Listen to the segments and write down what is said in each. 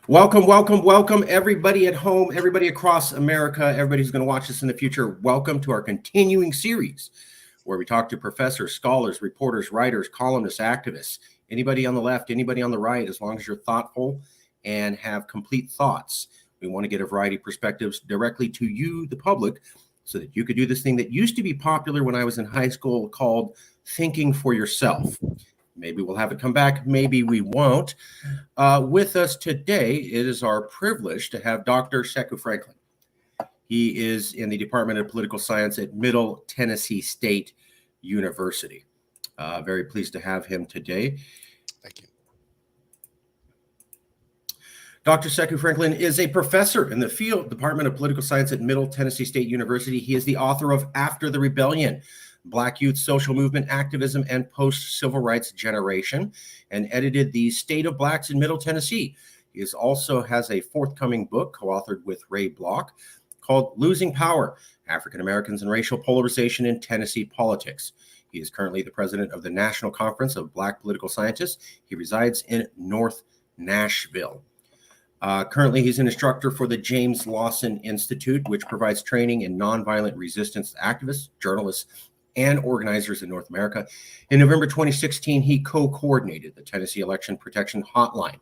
Welcome, welcome, welcome, everybody at home, everybody across America, everybody who's going to watch this in the future. Welcome to our continuing series where we talk to professors, scholars, reporters, writers, columnists, activists, anybody on the left, anybody on the right, as long as you're thoughtful and have complete thoughts. We want to get a variety of perspectives directly to you, the public, so that you could do this thing that used to be popular when I was in high school called thinking for yourself. Maybe we'll have it come back. Maybe we won't. With us today, it is our privilege to have Dr. Sekou Franklin. He is in the Department of Political Science at Middle Tennessee State University. Very pleased to have him today. Thank you. Dr. Sekou Franklin is a professor in the field Department of Political Science at Middle Tennessee State University. He is the author of After the Rebellion, Black Youth Social Movement Activism and Post-Civil Rights Generation, and edited The State of Blacks in Middle Tennessee. He also has a forthcoming book co-authored with Ray Block called Losing Power, African Americans and Racial Polarization in Tennessee Politics. He is currently the president of the National Conference of Black Political Scientists. He resides in North Nashville. Currently, he's an instructor for the James Lawson Institute, which provides training in nonviolent resistance to activists, journalists, and organizers in North America. In November 2016, he co-coordinated the Tennessee Election Protection Hotline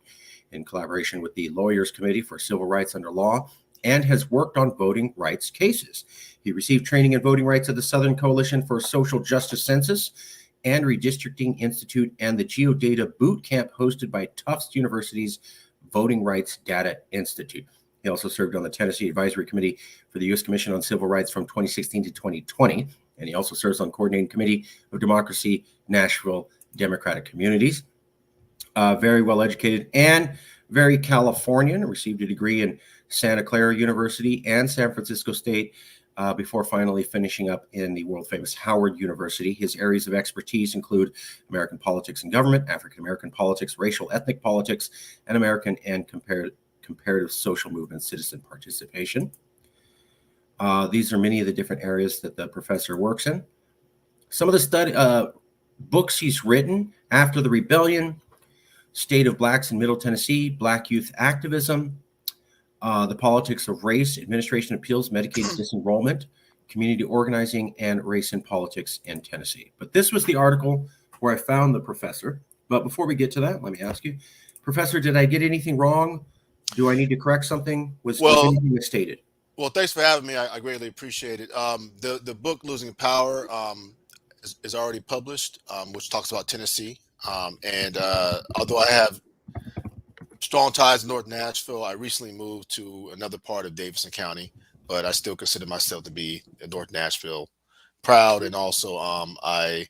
in collaboration with the Lawyers Committee for Civil Rights Under Law and has worked on voting rights cases. He received training in voting rights at the Southern Coalition for Social Justice Census and Redistricting Institute and the Geodata Boot Camp hosted by Tufts University's Voting Rights Data Institute. He also served on the Tennessee Advisory Committee for the U.S. Commission on Civil Rights from 2016 to 2020. And he also serves on Coordinating Committee of Democracy, Nashville Democratic Communities. Very well educated and very Californian. Received a degree in Santa Clara University and San Francisco State before finally finishing up in the world famous Howard University. His areas of expertise include American politics and government, African American politics, racial ethnic politics, and American and comparative social movement citizen participation. These are many of the different areas that the professor works in. Some of the books he's written: After the Rebellion, State of Blacks in Middle Tennessee, Black Youth Activism, The Politics of Race, Administration Appeals, Medicaid Disenrollment, Community Organizing, and Race and Politics in Tennessee. But this was the article where I found the professor. But before we get to that, let me ask you, Professor, did I get anything wrong? Do I need to correct something? Was anything misstated? Well, thanks for having me. I greatly appreciate it. The book Losing Power is already published, which talks about Tennessee. And although I have strong ties to North Nashville, I recently moved to another part of Davidson County, but I still consider myself to be a North Nashville proud. And also I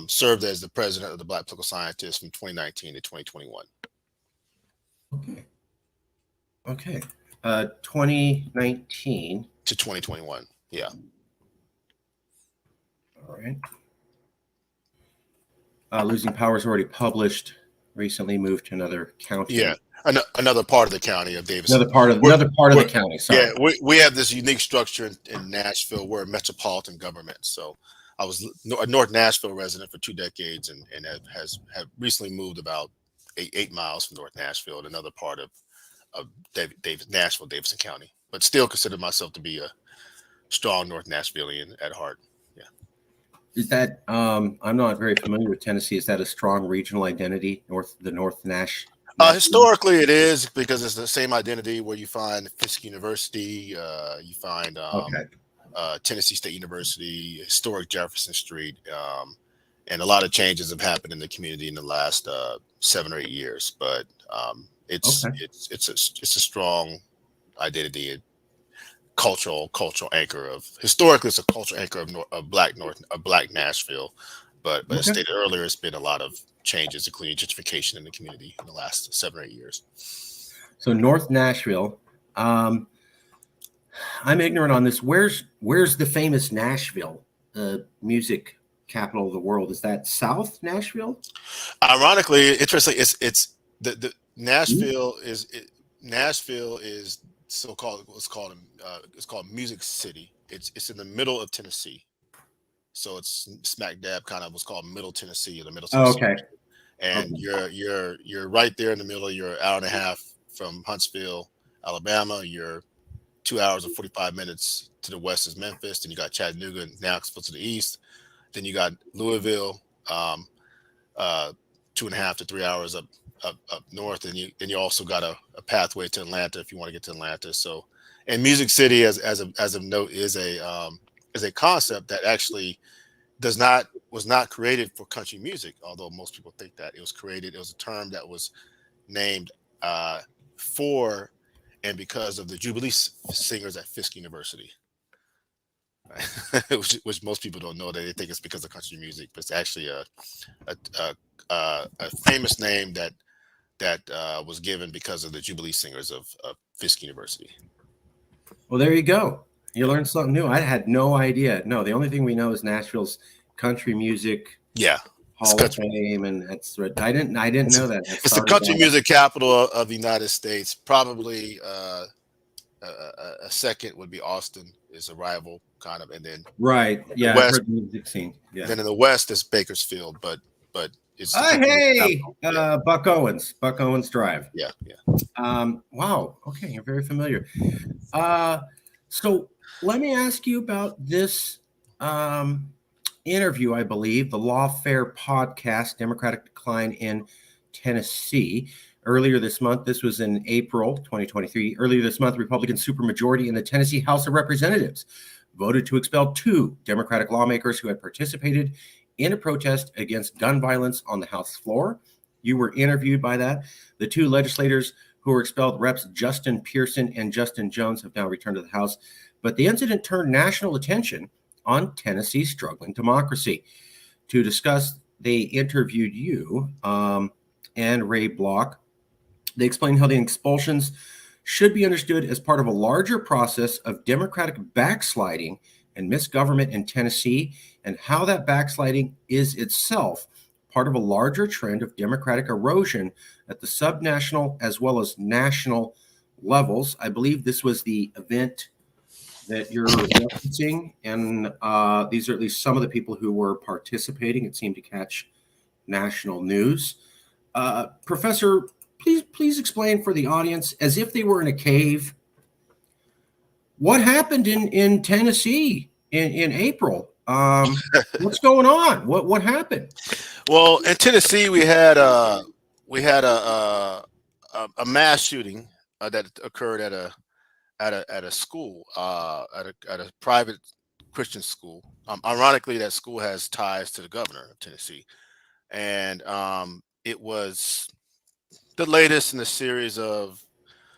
served as the president of the Black Political Scientists from 2019 to 2021. Okay. 2019 to 2021. Yeah. All right. Losing Power is already published. Recently moved to another county. Yeah, another part of the county of Davidson. Another part of the county. Sorry. Yeah, we have this unique structure in Nashville. We're a metropolitan government. So I was a North Nashville resident for 2 decades, and have recently moved about 8 miles from North Nashville, in another part of Nashville, Davidson County, but still consider myself to be a strong North Nashvilleian at heart. Yeah. Is that I'm not very familiar with Tennessee. Is that a strong regional identity, the North Nash? Historically, it is, because it's the same identity where you find Fisk University, you find Tennessee State University, historic Jefferson Street, and a lot of changes have happened in the community in the last 7 or 8 years. But it's a strong identity, and cultural anchor of, historically it's a cultural anchor of Black Nashville, but as stated earlier, it's been a lot of changes, including gentrification in the community in the last 7 or 8 years. So North Nashville, I'm ignorant on this. Where's the famous Nashville, music capital of the world? Is that South Nashville? Ironically, interesting. It's the Nashville is so-called it's called Music City. It's in the middle of Tennessee, so it's smack dab kind of what's called Middle Tennessee, or the Middle Tennessee. Okay. And you're right there in the middle. You're an hour and a half from Huntsville, Alabama. You're 2 hours and 45 minutes to the west is Memphis. Then you got Chattanooga and Knoxville to the east. Then you got Louisville, 2.5 to 3 hours up north. And you also got a pathway to Atlanta if you want to get to Atlanta. So, and Music City as of note is a concept that actually was not created for country music, although most people think that. It was a term that was named for and because of the Jubilee singers at Fisk University. Which most people don't know, that they think it's because of country music, but it's actually a famous name that was given because of the Jubilee singers of Fisk University. Well, there you go. You learned something new. I had no idea. No, the only thing we know is Nashville's country music. Yeah. Hall of Fame, and that's right. I didn't know that. It's the country music capital of the United States. Probably a second would be Austin, is a rival kind of, and then right, yeah, West, I've heard the music scene. Yeah. Then in the West is Bakersfield, but it's Buck Owens Drive. Yeah. Wow. Okay, you're very familiar. So let me ask you about this interview. I believe the Lawfare podcast, Democratic Decline in Tennessee. Earlier this month, this was in April 2023. Earlier this month, Republican supermajority in the Tennessee House of Representatives voted to expel 2 Democratic lawmakers who had participated in a protest against gun violence on the House floor. You were interviewed by that. The 2 legislators who were expelled, Reps Justin Pearson and Justin Jones, have now returned to the House. But the incident turned national attention on Tennessee's struggling democracy. To discuss, they interviewed you and Ray Block. They explained how the expulsions should be understood as part of a larger process of Democratic backsliding and misgovernment in Tennessee, and how that backsliding is itself part of a larger trend of Democratic erosion at the subnational as well as national levels. I believe this was the event that you're referencing, and these are at least some of the people who were participating. It seemed to catch national news. Professor, please explain for the audience, as if they were in a cave, what happened in Tennessee in April. What's going on? What happened? Well, in Tennessee, we had a mass shooting that occurred at a school, at a private Christian school. Ironically, that school has ties to the governor of Tennessee, and it was the latest in a series of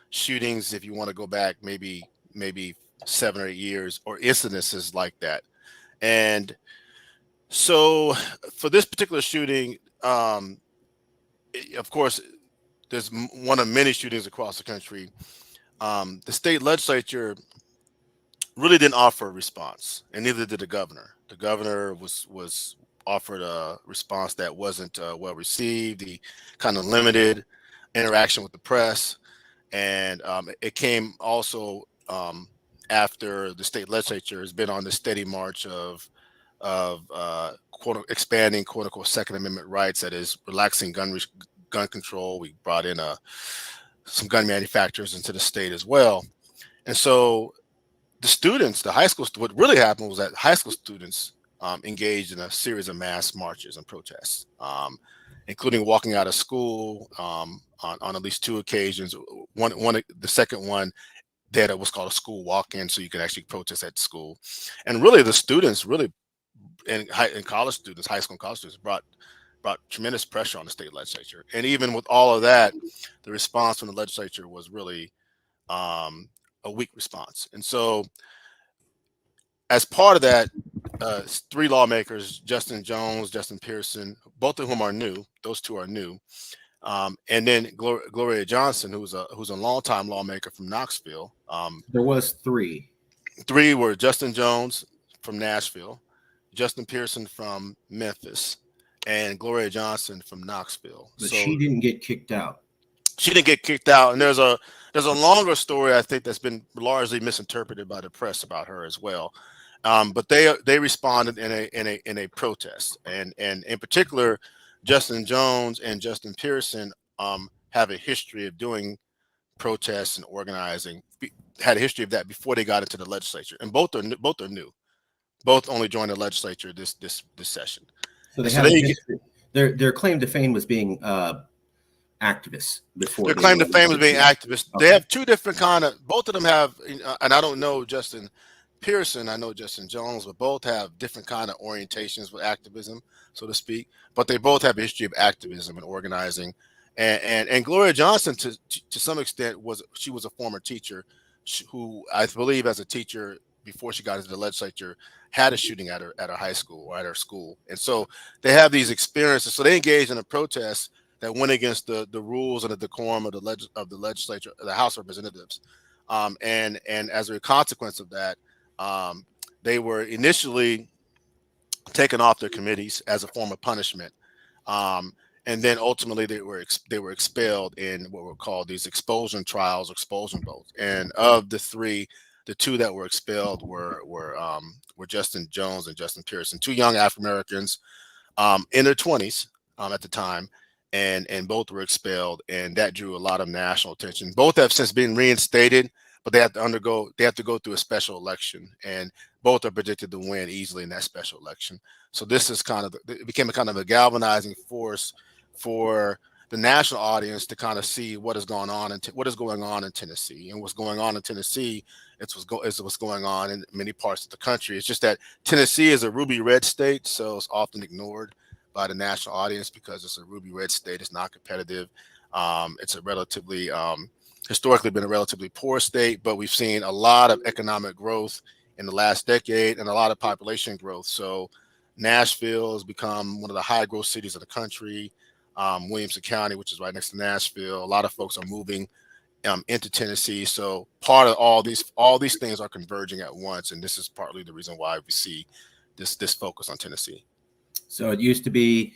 shootings, if you want to go back maybe 7 or 8 years, or incidences like that. And so for this particular shooting, of course, there's one of many shootings across the country. The state legislature really didn't offer a response, and neither did the governor. The governor was offered a response that wasn't well received. He kind of limited interaction with the press, and it came also after the state legislature has been on the steady march of expanding quote unquote Second Amendment rights, that is relaxing gun control. We brought in some gun manufacturers into the state as well, and so the students, the high school, what really happened was that high school students engaged in a series of mass marches and protests, including walking out of school on at least 2 occasions. The second one, they had what's called a school walk-in, so you could actually protest at school. And really, the students and college students, high school and college students, brought tremendous pressure on the state legislature. And even with all of that, the response from the legislature was really a weak response. And so, as part of that, 3 lawmakers, Justin Jones, Justin Pearson, both of whom are new. Those 2 are new. And then Gloria Johnson, who's a longtime lawmaker from Knoxville. There was 3. 3 were Justin Jones from Nashville, Justin Pearson from Memphis, and Gloria Johnson from Knoxville. But she didn't get kicked out. She didn't get kicked out, and there's a longer story, I think, that's been largely misinterpreted by the press about her as well. But they responded in a protest, and in particular, Justin Jones and Justin Pearson have a history of doing protests and organizing, had a history of that before they got into the legislature, and both are new. Both only joined the legislature this session. So they have a history. Their claim to fame was being activists before. Their claim to fame was being activists. Okay. They have two different both of them have, and I don't know Justin Pearson, I know Justin Jones, but both have different kind of orientations with activism, so to speak. But they both have a history of activism and organizing. And Gloria Johnson, to some extent, was a former teacher who, I believe, as a teacher before she got into the legislature, had a shooting at her high school or at her school. And so they have these experiences. So they engaged in a protest that went against the rules and the decorum of the legislature, the House of Representatives. And as a consequence of that, they were initially taken off their committees as a form of punishment. And then ultimately they were expelled in what were called these expulsion trials, or expulsion votes. And of the three, the two that were expelled were Justin Jones and Justin Pearson, two young African Americans in their 20s at the time, and both were expelled, and that drew a lot of national attention. Both have since been reinstated, but they have to go through a special election, and both are predicted to win easily in that special election. So this is it became a kind of a galvanizing force for the national audience to kind of see what is going on in Tennessee. And what's going on in Tennessee is what's going on in many parts of the country. It's just that Tennessee is a ruby red state, so it's often ignored by the national audience because it's a ruby red state. It's not competitive. It's a relatively historically been a relatively poor state, but we've seen a lot of economic growth in the last decade and a lot of population growth. So Nashville has become one of the high growth cities of the country. Williamson County, which is right next to Nashville, a lot of folks are moving into Tennessee. So part of all these things are converging at once, and this is partly the reason why we see this focus on Tennessee. So it used to be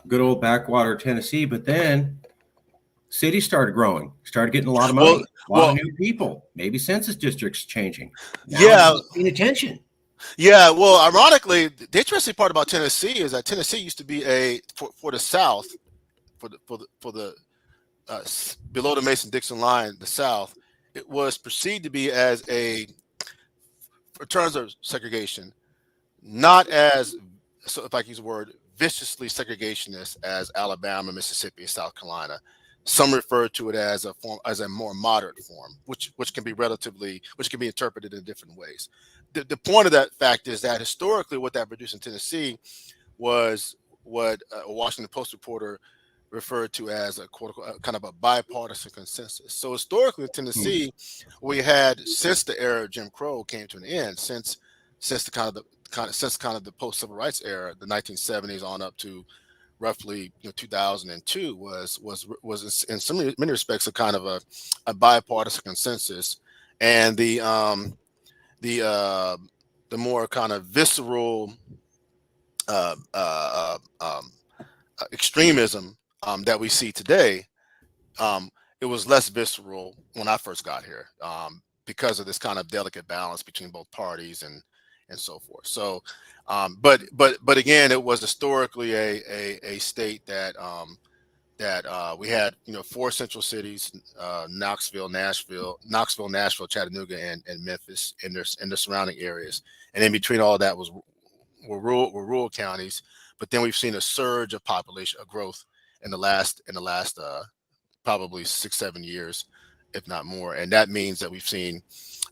good old backwater Tennessee, but then cities started growing, started getting a lot of money, a lot of new people, maybe census districts changing. Now paying attention. Yeah, well, ironically, the interesting part about Tennessee is that Tennessee used to be for the South, for the below the Mason-Dixon line, the South, it was perceived to be as in terms of segregation, not as, so if I can use the word, viciously segregationist as Alabama, Mississippi, and South Carolina. Some refer to it as a more moderate form, which can be interpreted in different ways. The point of that fact is that historically, what that produced in Tennessee was what a Washington Post reporter referred to as a kind of a bipartisan consensus. So historically in Tennessee, we had, since the era of Jim Crow came to an end, since the post-civil rights era, the 1970s on up to roughly 2002, was in many respects a kind of a bipartisan consensus, and the more kind of visceral extremism that we see today, it was less visceral when I first got here, because of this kind of delicate balance between both parties and so forth. So, but again, it was historically a state that we had, four central cities: Knoxville, Nashville, Chattanooga, and Memphis, and the surrounding areas. And in between all of that were rural counties. But then we've seen a surge of population growth in the last probably 6-7 years, if not more. And that means that we've seen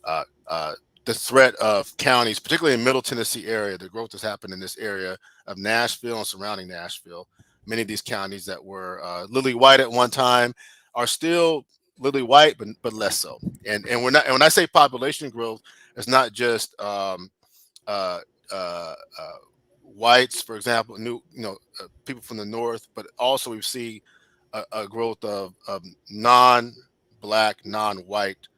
the threat of counties, particularly in Middle Tennessee area. The growth has happened in this area of Nashville and surrounding Nashville. Many of these counties that were lily white at one time are still lily white, but less so. And when I say population growth, it's not just whites, for example, people from the north, but also we see a growth of non-black, non-white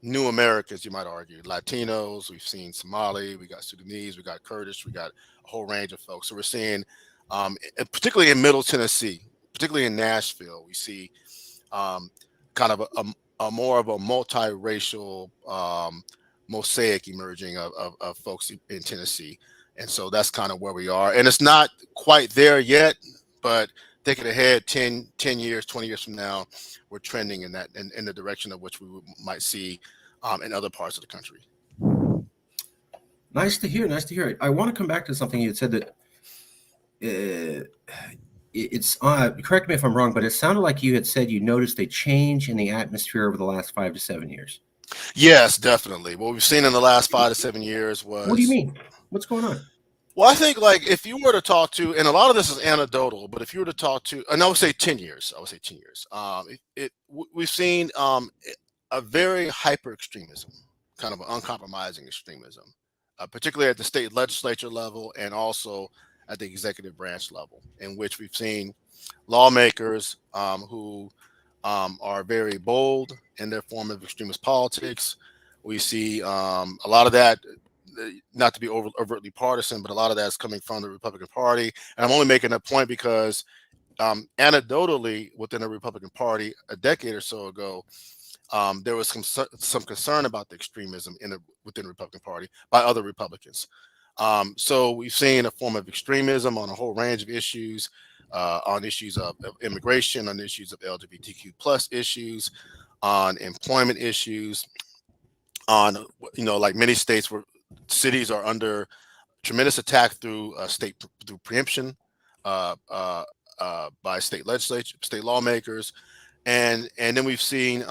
new Americans, you might argue, Latinos. We've seen Somali, we got Sudanese, we got Kurdish, we got a whole range of folks. So we're seeing, particularly in Middle Tennessee, particularly in Nashville, we see kind of a more of a multiracial mosaic emerging of folks in Tennessee. And so that's kind of where we are. And it's not quite there yet, but thinking ahead 10 years, 20 years from now, we're trending in that in the direction of which we might see in other parts of the country. Nice to hear. Nice to hear. I want to come back to something you had said that it's correct me if I'm wrong, but it sounded like you had said you noticed a change in the atmosphere over the last 5 to 7 years. Yes, definitely. What we've seen in the last 5 to 7 years What do you was, mean? What's going on? well, I think like if you were to talk to, and a lot of this is anecdotal, but if you were to talk to, and I would say 10 years, I would say 10 years. We've seen a very hyper extremism, kind of an uncompromising extremism, particularly at the state legislature level and also at the executive branch level, in which we've seen lawmakers who are very bold in their form of extremist politics. We see a lot of that, not to be overtly partisan, but a lot of that is coming from the Republican Party. And I'm only making that point because anecdotally, within the Republican Party, a decade or so ago, there was some concern about the extremism within the Republican Party by other Republicans. So we've seen a form of extremism on a whole range of issues, on issues of immigration, on issues of LGBTQ plus issues, on employment issues, on like many states where cities are under tremendous attack through through preemption by state legislature, state lawmakers, and then we've seen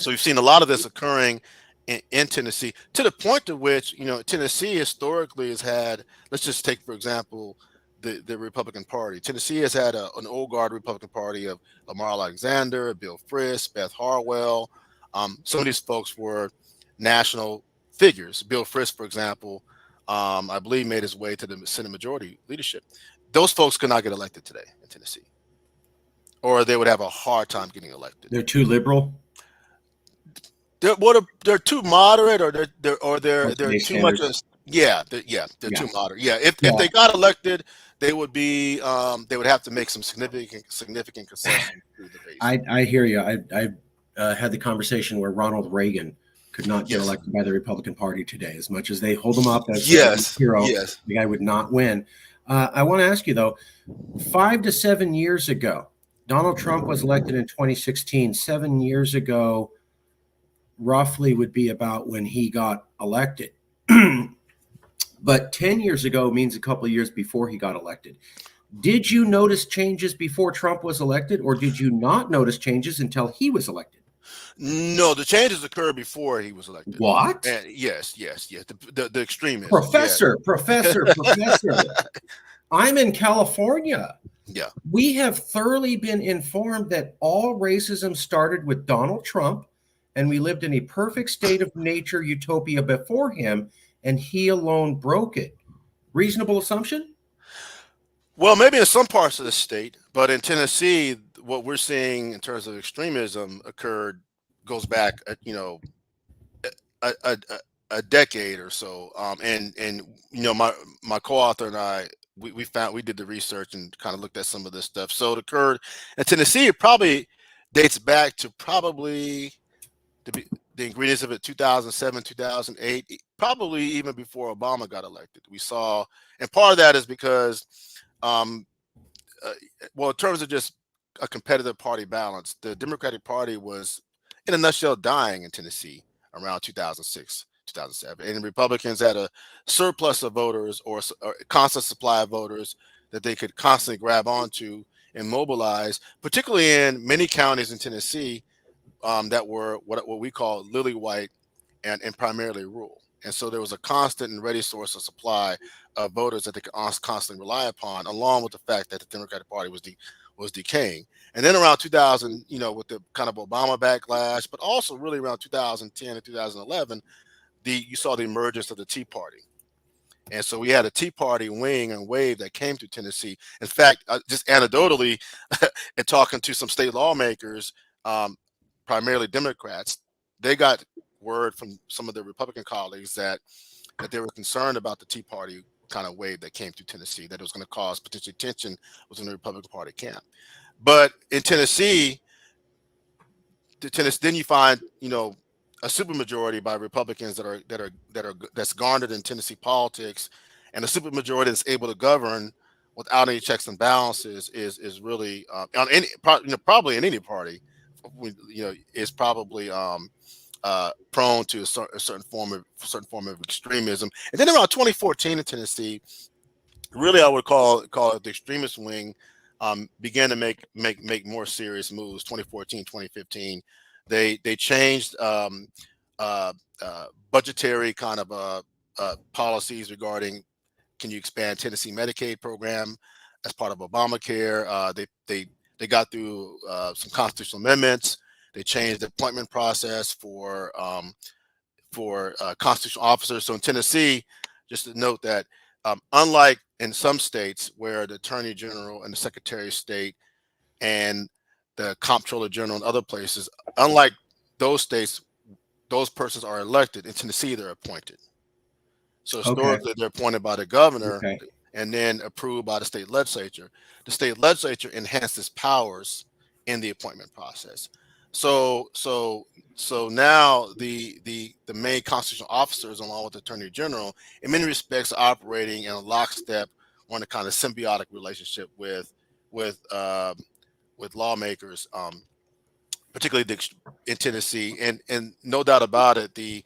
we've seen a lot of this occurring in Tennessee, to the point to which Tennessee historically has had. Let's just take for example the Republican Party. Tennessee has had an old guard Republican Party of Lamar Alexander, Bill Frist, Beth Harwell. Some of these folks were national figures. Bill Frist, for example, I believe made his way to the Senate Majority leadership. Those folks could not get elected today in Tennessee, or they would have a hard time getting elected. They're too liberal. They're too moderate, or they're too much. They're too moderate. Yeah, if they got elected, they would be they would have to make some significant concessions through the base. I hear you. I had the conversation where Ronald Reagan could not get elected by the Republican Party today, as much as they hold him up as a hero. The guy would not win. I want to ask you though, 5 to 7 years ago, Donald Trump was elected in 2016. 7 years ago, roughly, would be about when he got elected. But 10 years ago means a couple of years before he got elected. Did you notice changes before Trump was elected, or did you not notice changes until he was elected? No, the changes occurred before he was elected. What? And yes. The extremists. Professor. I'm in California. Yeah. We have thoroughly been informed that all racism started with Donald Trump, and we lived in a perfect state of nature utopia before him, and he alone broke it. Reasonable assumption? Well, maybe in some parts of the state, but in Tennessee, what we're seeing in terms of extremism goes back, a decade or so. And my co-author and I, we did the research and kind of looked at some of this stuff. So it occurred in Tennessee. It probably dates back to probably the ingredients of it 2007, 2008, probably even before Obama got elected. We saw, and part of that is because, in terms of just a competitive party balance, the Democratic Party was, in a nutshell, dying in Tennessee around 2006, 2007. And Republicans had a surplus of voters, or a constant supply of voters that they could constantly grab onto and mobilize, particularly in many counties in Tennessee that were what we call lily white and primarily rural. And so there was a constant and ready source of supply of voters that they could constantly rely upon, along with the fact that the Democratic Party was decaying. And then around 2000, with the kind of Obama backlash, but also really around 2010 and 2011, you saw the emergence of the Tea Party. And so we had a Tea Party wing and wave that came to Tennessee. In fact, just anecdotally, and talking to some state lawmakers, primarily Democrats, they got word from some of their Republican colleagues that they were concerned about the Tea Party kind of wave that came to Tennessee, that it was going to cause potential tension within the Republican Party camp. But in Tennessee, then you find a supermajority by Republicans that's garnered in Tennessee politics, and a supermajority that's able to govern without any checks and balances is really on any probably in any party, is probably prone to a certain form of extremism. And then around 2014 in Tennessee, really I would call it the extremist wing began to make more serious moves. 2014, 2015, they changed budgetary kind of policies regarding, can you expand Tennessee Medicaid program as part of Obamacare? They got through some constitutional amendments. They changed the appointment process for constitutional officers. So in Tennessee, just to note that unlike in some states where the Attorney General and the Secretary of State and the Comptroller General and other places, unlike those states, those persons are elected. In Tennessee, they're appointed. So historically, they're appointed by the governor and then approved by the state legislature. The state legislature enhances powers in the appointment process. So now the main constitutional officers, along with the Attorney General, in many respects, are operating in a lockstep on a kind of symbiotic relationship with lawmakers, particularly in Tennessee, and no doubt about it, the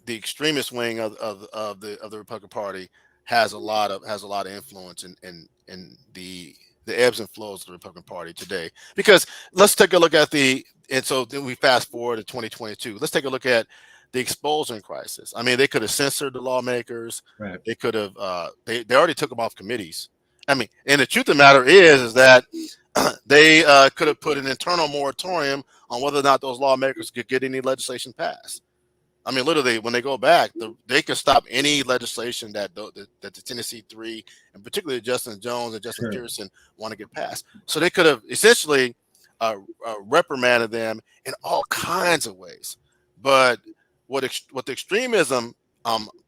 extremist wing of the Republican Party has a lot of influence in the ebbs and flows of the Republican Party today. Because let's take a look at and so then we fast forward to 2022. Let's take a look at the expulsion crisis. I mean, they could have censored the lawmakers. Right. They could have they already took them off committees. I mean, and the truth of the matter is that they could have put an internal moratorium on whether or not those lawmakers could get any legislation passed. I mean, literally, when they go back, they can stop any legislation that the Tennessee Three, and particularly Justin Jones and Justin Pearson, want to get passed. So they could have essentially reprimanded them in all kinds of ways. But what the extremism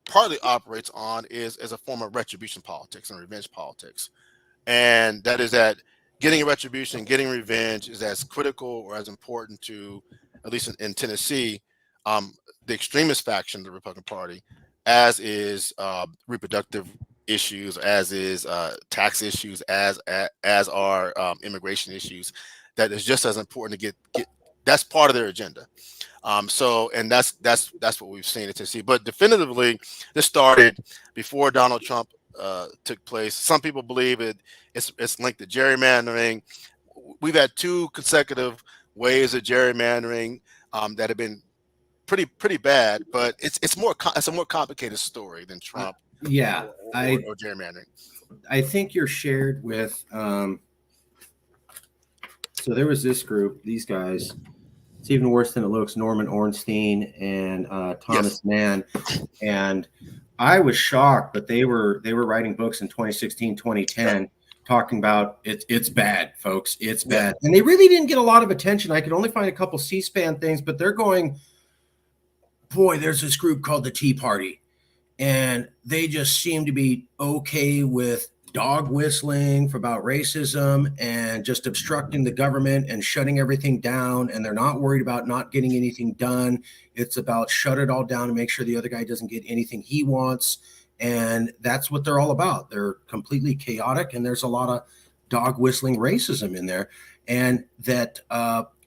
partly operates on is as a form of retribution politics and revenge politics, and that is that getting retribution, getting revenge is as critical or as important to, at least in Tennessee, the extremist faction of the Republican Party, as is reproductive issues, as is tax issues, as are immigration issues. That is just as important to get. That's part of their agenda. And that's what we've seen in Tennessee. But definitively, this started before Donald Trump took place. Some people believe it's linked to gerrymandering. We've had two consecutive waves of gerrymandering that have been pretty bad, but it's a more complicated story than Trump. Or gerrymandering. I think you're shared with. So there was this group, these guys. It's even worse than it looks. Norman Ornstein and Thomas Mann, and I was shocked, but they were writing books in 2016, 2010, talking about it's bad, folks. It's bad, and they really didn't get a lot of attention. I could only find a couple C-SPAN things, but they're going, boy, there's this group called the Tea Party, and they just seem to be okay with dog whistling for about racism and just obstructing the government and shutting everything down. And they're not worried about not getting anything done. It's about shut it all down and make sure the other guy doesn't get anything he wants. And that's what they're all about. They're completely chaotic. And there's a lot of dog whistling racism in there. And that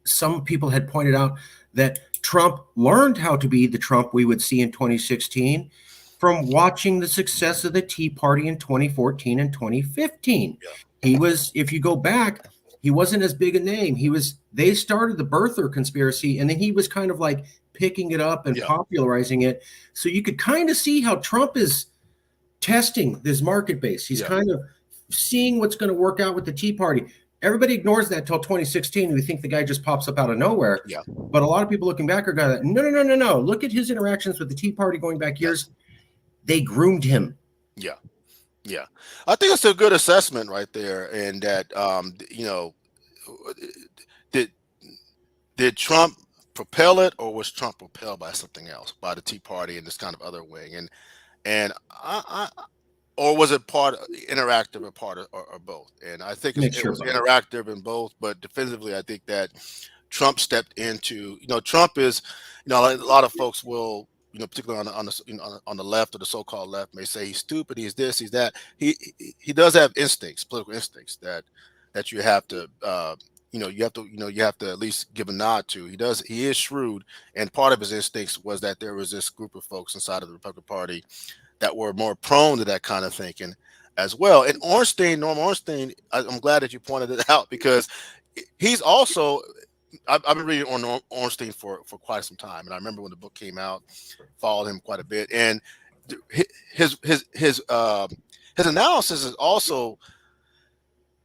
some people had pointed out that Trump learned how to be the Trump we would see in 2016 from watching the success of the Tea Party in 2014 and 2015. He was, if you go back, he wasn't as big a name. They started the birther conspiracy, and then he was kind of like picking it up and popularizing it. So you could kind of see how Trump is testing this market base. He's kind of seeing what's going to work out with the Tea Party. Everybody ignores that till 2016. We think the guy just pops up out of nowhere. But a lot of people looking back are going, no. Look at his interactions with the Tea Party going back years. They groomed him. Yeah. I think it's a good assessment right there. And that, did Trump propel it, or was Trump propelled by something else, by the Tea Party and this kind of other wing? Or was it part interactive or part of, or both? And I think it was interactive in both, but definitively, I think that Trump stepped into, Trump is, a lot of folks will, particularly on the left or the so-called left, may say he's stupid, he's this, he's that. He does have instincts, political instincts that you have to you have to at least give a nod to. He is shrewd, and part of his instincts was that there was this group of folks inside of the Republican Party that were more prone to that kind of thinking as well. And Norm Ornstein, I'm glad that you pointed it out, because he's also, I've been reading on Ornstein for quite some time, and I remember when the book came out, followed him quite a bit, and his analysis is also,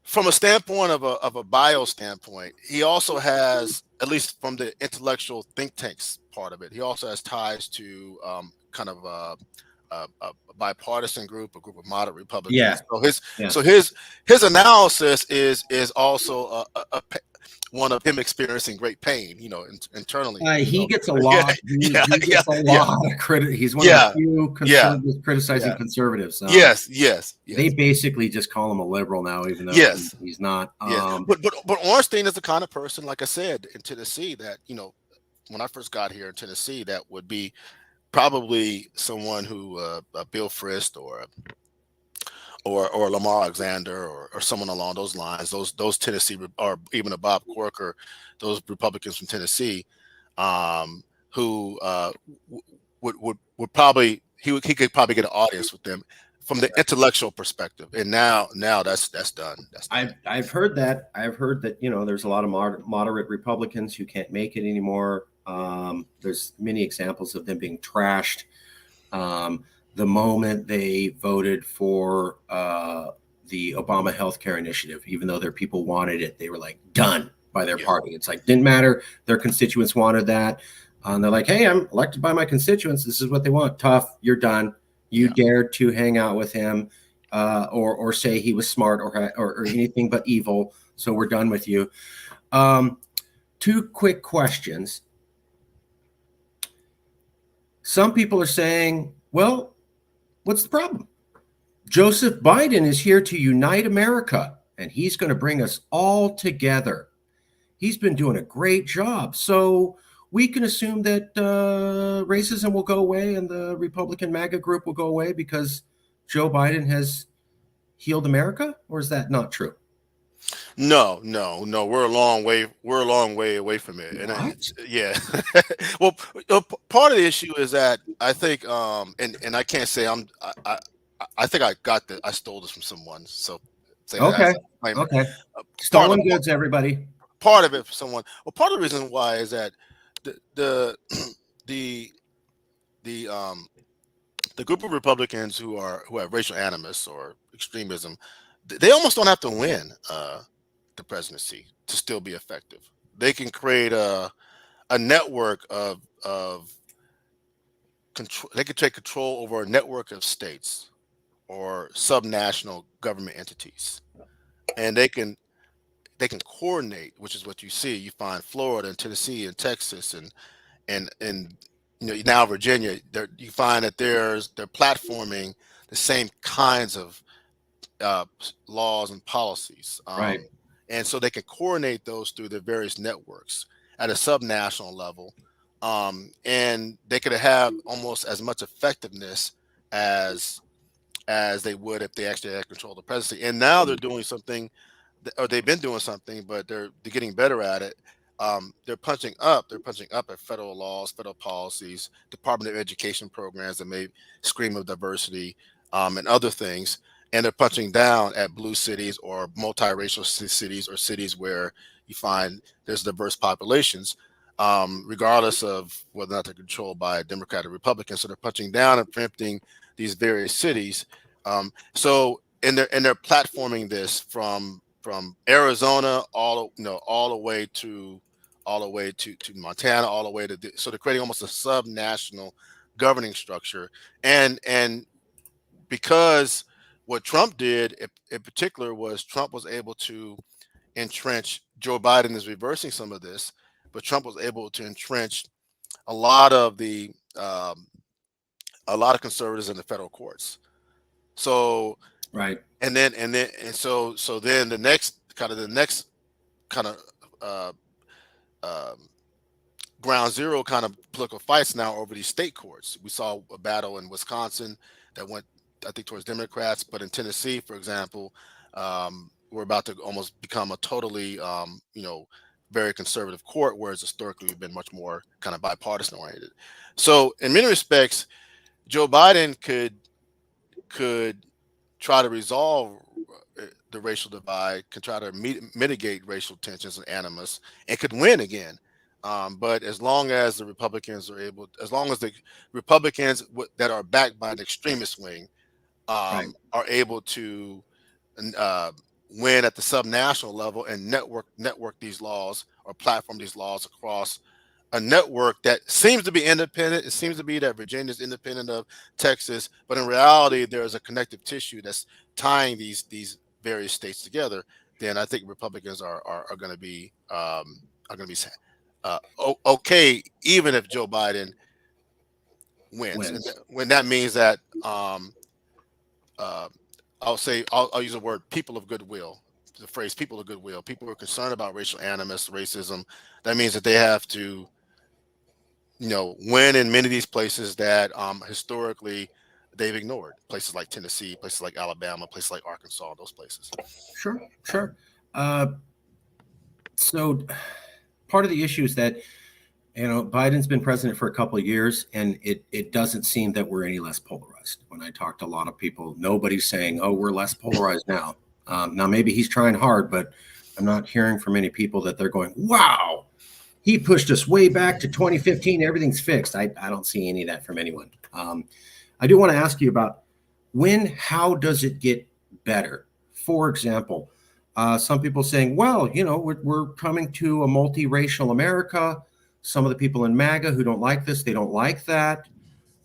from a standpoint of a bio standpoint, he also has, at least from the intellectual think tanks part of it, he also has ties to kind of a bipartisan group, a group of moderate Republicans. So his analysis is also one of him experiencing great pain, internally. He gets a lot. He gets a lot of credit. He's one of the few conservatives criticizing conservatives. So yes. They basically just call him a liberal now, even though he's not. But Ornstein is the kind of person, like I said, in Tennessee, that when I first got here in Tennessee, that would be probably someone who Bill Frist or Lamar Alexander or someone along those lines, those Tennessee, or even a Bob Corker, those Republicans from Tennessee, who would probably he could probably get an audience with them from the intellectual perspective. And now that's done. I've heard that. There's a lot of moderate Republicans who can't make it anymore. There's many examples of them being trashed. The moment they voted for the Obama healthcare initiative, even though their people wanted it, they were like done by their party. It's like, didn't matter. Their constituents wanted that. And they're like, hey, I'm elected by my constituents. This is what they want. Tough. You're done. You dared to hang out with him or say he was smart or anything but evil. So we're done with you. Two quick questions. Some people are saying, well, what's the problem? Joseph Biden is here to unite America, and he's going to bring us all together. He's been doing a great job. So we can assume that racism will go away and the Republican MAGA group will go away because Joe Biden has healed America? Or is that not true? No. We're a long way away from it. Well, part of the issue is that I think, and I can't say I think I stole this from someone. So okay. Stolen goods, everybody. Part of it for someone. Well, part of the reason why is that the group of Republicans who have racial animus or extremism, they almost don't have to win the presidency to still be effective. They can create a network of control. They can take control over a network of states or subnational government entities, and they can coordinate, which is what you see. You find Florida and Tennessee and Texas and now Virginia. You find that they're platforming the same kinds of laws and policies, right? And so they can coordinate those through their various networks at a subnational level, and they could have almost as much effectiveness as they would if they actually had control of the presidency. And now they're doing something, or they've been doing something, but they're getting better at it. They're punching up. They're punching up at federal laws, federal policies, Department of Education programs that may scream of diversity, and other things. And they're punching down at blue cities or multiracial cities or cities where you find there's diverse populations, regardless of whether or not they're controlled by Democrat or Republican. So they're punching down and preempting these various cities. And they're platforming this from Arizona all the way to Montana, all the way to so they're creating almost a subnational governing structure. And because what Trump did in particular was Trump was able to entrench. Joe Biden is reversing some of this, but Trump was able to entrench a lot of conservatives in the federal courts. So right, so then the next kind of ground zero kind of political fights now over these state courts. We saw a battle in Wisconsin that went, I think, towards Democrats, but in Tennessee, for example, we're about to almost become a totally, very conservative court, whereas historically we've been much more kind of bipartisan oriented. So, in many respects, Joe Biden could try to resolve the racial divide, could try to mitigate racial tensions and animus, and could win again. But as long as the Republicans are able, as long as the Republicans that are backed by an extremist wing Right. are able to uh, win at the subnational level and network these laws or platform these laws across a network that seems to be independent. It seems to be that Virginia is independent of Texas, but in reality, there's a connective tissue that's tying these various states together. Then I think Republicans are going to be okay, even if Joe Biden wins, and when that means that uh, I'll use the word people of goodwill. The phrase "people of goodwill." People who are concerned about racial animus, racism. That means that they have to, win in many of these places that historically they've ignored. Places like Tennessee, places like Alabama, places like Arkansas, those places. Sure, sure. Uh, so part of the issue is that Biden's been president for a couple of years, and it doesn't seem that we're any less polarized. When I talk to a lot of people, nobody's saying, "Oh, we're less polarized now." Now, maybe he's trying hard, but I'm not hearing from many people that they're going, "Wow, he pushed us way back to 2015. Everything's fixed." I don't see any of that from anyone. I do want to ask you about how does it get better? For example, some people saying, well, we're coming to a multiracial America. Some of the people in MAGA who don't like this, they don't like that,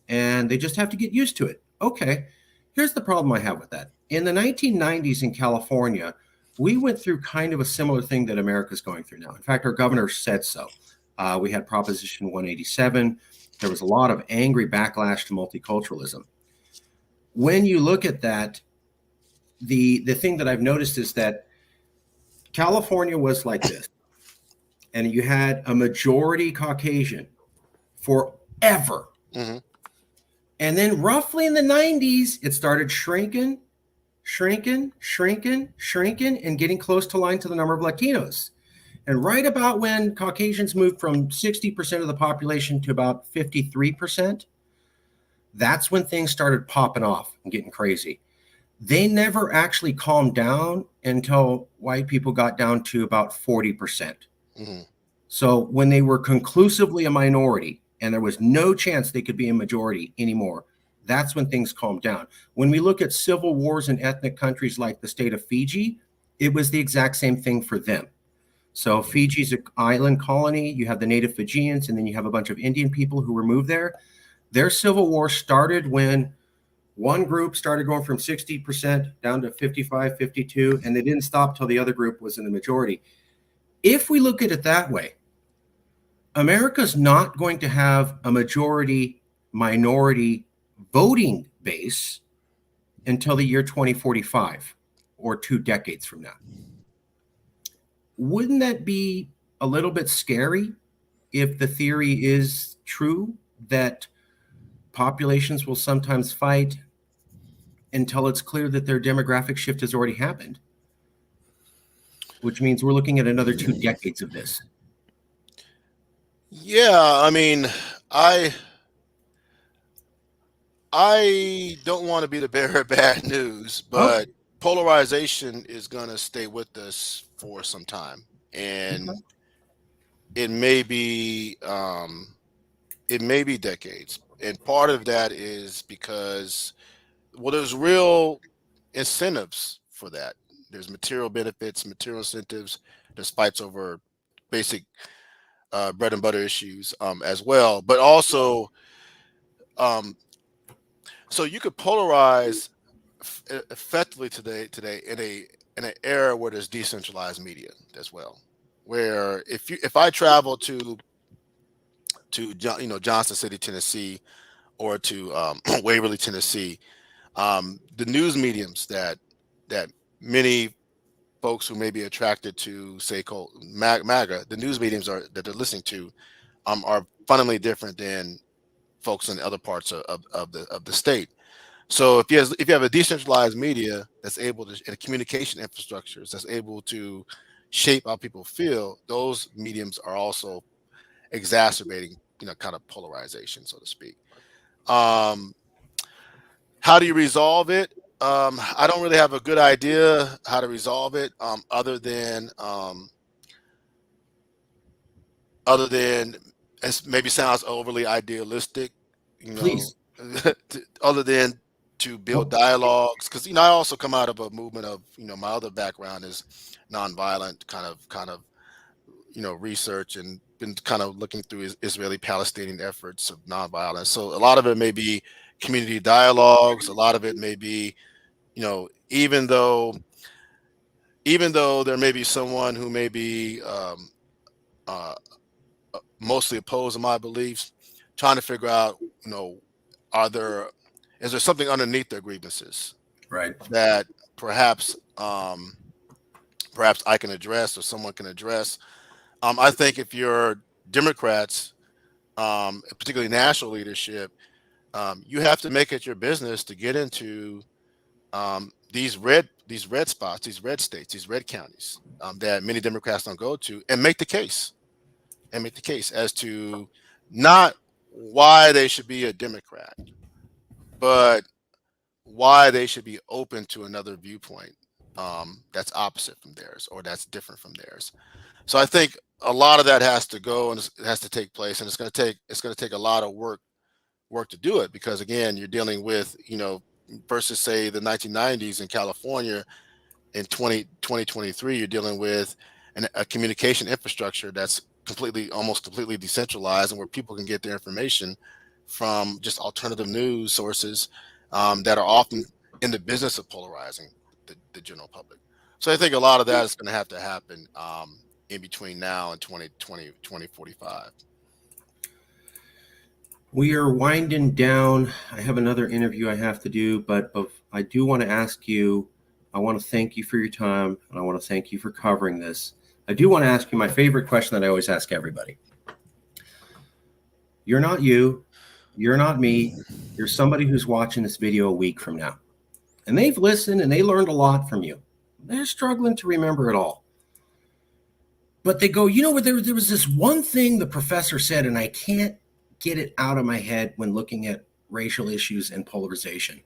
and they just have to get used to it. Okay, here's the problem I have with that. In the 1990s in California, we went through kind of a similar thing that America's going through now. In fact, our governor said so. We had Proposition 187. There was a lot of angry backlash to multiculturalism. When you look at that, the thing that I've noticed is that California was like this, and you had a majority Caucasian forever. Mm-hmm. And then roughly in the 90s, it started shrinking, and getting close to line to the number of Latinos. And right about when Caucasians moved from 60% of the population to about 53%, that's when things started popping off and getting crazy. They never actually calmed down until white people got down to about 40%. Mm-hmm. So when they were conclusively a minority and there was no chance they could be a majority anymore, that's when things calmed down. When we look at civil wars in ethnic countries like the state of Fiji, it was the exact same thing for them. So Fiji's an island colony. You have the native Fijians, and then you have a bunch of Indian people who were moved there. Their civil war started when one group started going from 60% down to 55, 52, and they didn't stop till the other group was in the majority. If we look at it that way, America's not going to have a majority minority voting base until the year 2045 or 2 decades from now. Wouldn't that be a little bit scary if the theory is true that populations will sometimes fight until it's clear that their demographic shift has already happened? Which means we're looking at another 2 decades of this. Yeah, I mean, I don't want to be the bearer of bad news, but polarization is going to stay with us for some time, and it may be decades. And part of that is because, well, there's real incentives for that. There's material benefits, material incentives. There's fights over basic bread and butter issues as well, but also, so you could polarize effectively today in an era where there's decentralized media as well, where if I travel to Johnson City, Tennessee, or to Waverly, Tennessee, the news mediums that many folks who may be attracted to, say, MAGA, the news mediums that they're listening to are fundamentally different than folks in other parts of the state. So if you have a decentralized media that's able to, and communication infrastructures that's able to shape how people feel, those mediums are also exacerbating, kind of polarization, so to speak. How do you resolve it? I don't really have a good idea how to resolve it, other than it maybe sounds overly idealistic, Please. other than to build dialogues. Because I also come out of a movement of, my other background is nonviolent kind of research, and been kind of looking through Israeli-Palestinian efforts of nonviolence. So a lot of it may be community dialogues. A lot of it may be, even though there may be someone who may be uh, mostly opposed to my beliefs, trying to figure out, is there something underneath their grievances, Right. that perhaps I can address, or someone can address. I think if you're Democrats, particularly national leadership, you have to make it your business to get into these red spots, these red states, these red counties, that many Democrats don't go to, and make the case as to not why they should be a Democrat, but why they should be open to another viewpoint, that's opposite from theirs, or that's different from theirs. So I think a lot of that has to go, and it has to take place, and it's going to take a lot of work to do it, because again, you're dealing with, versus say the 1990s in California. In 2023, you're dealing with a communication infrastructure that's almost completely decentralized, and where people can get their information from just alternative news sources, that are often in the business of polarizing the general public. So I think a lot of that is going to happen, in between now and 2045. We are winding down. I have another interview I have to do, but I do want to ask you, I want to thank you for your time, and I want to thank you for covering this. I do want to ask you my favorite question that I always ask everybody. You're not you. You're not me. You're somebody who's watching this video a week from now. And they've listened and they learned a lot from you. They're struggling to remember it all. But they go, there was this one thing the professor said, and I can't get it out of my head when looking at racial issues and polarization.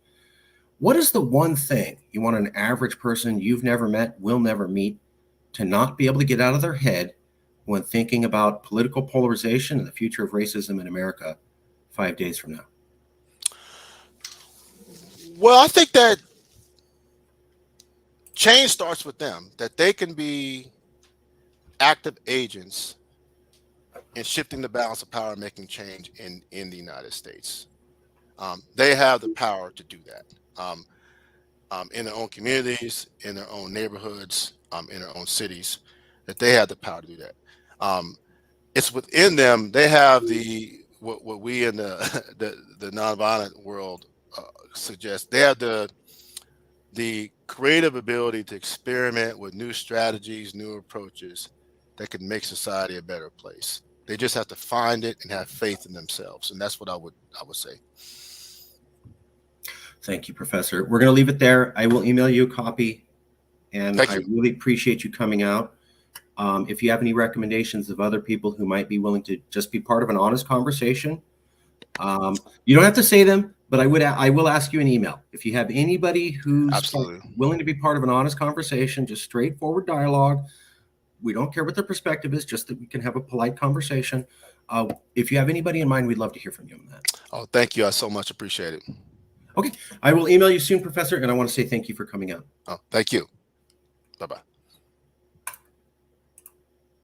What is the one thing you want an average person you've never met, will never meet, to not be able to get out of their head when thinking about political polarization and the future of racism in America 5 days from now? Well, I think that change starts with them, that they can be active agents in shifting the balance of power and making change in the United States. They have the power to do that, in their own communities, in their own neighborhoods, in their own cities, that they have the power to do that. It's within them. They have what we in the nonviolent world suggest. They have the creative ability to experiment with new strategies, new approaches that can make society a better place. They just have to find it and have faith in themselves, and that's what I would say. Thank you, Professor. We're going to leave it there. I will email you a copy, and I really appreciate you coming out. If you have any recommendations of other people who might be willing to just be part of an honest conversation, you don't have to say them, but I will ask you an email. If you have anybody who's willing to be part of an honest conversation, just straightforward dialogue, we don't care what their perspective is, just that we can have a polite conversation. If you have anybody in mind, we'd love to hear from you on that. Oh, thank you. I so much appreciate it. Okay. I will email you soon, Professor, and I want to say thank you for coming out. Oh, thank you. Bye-bye.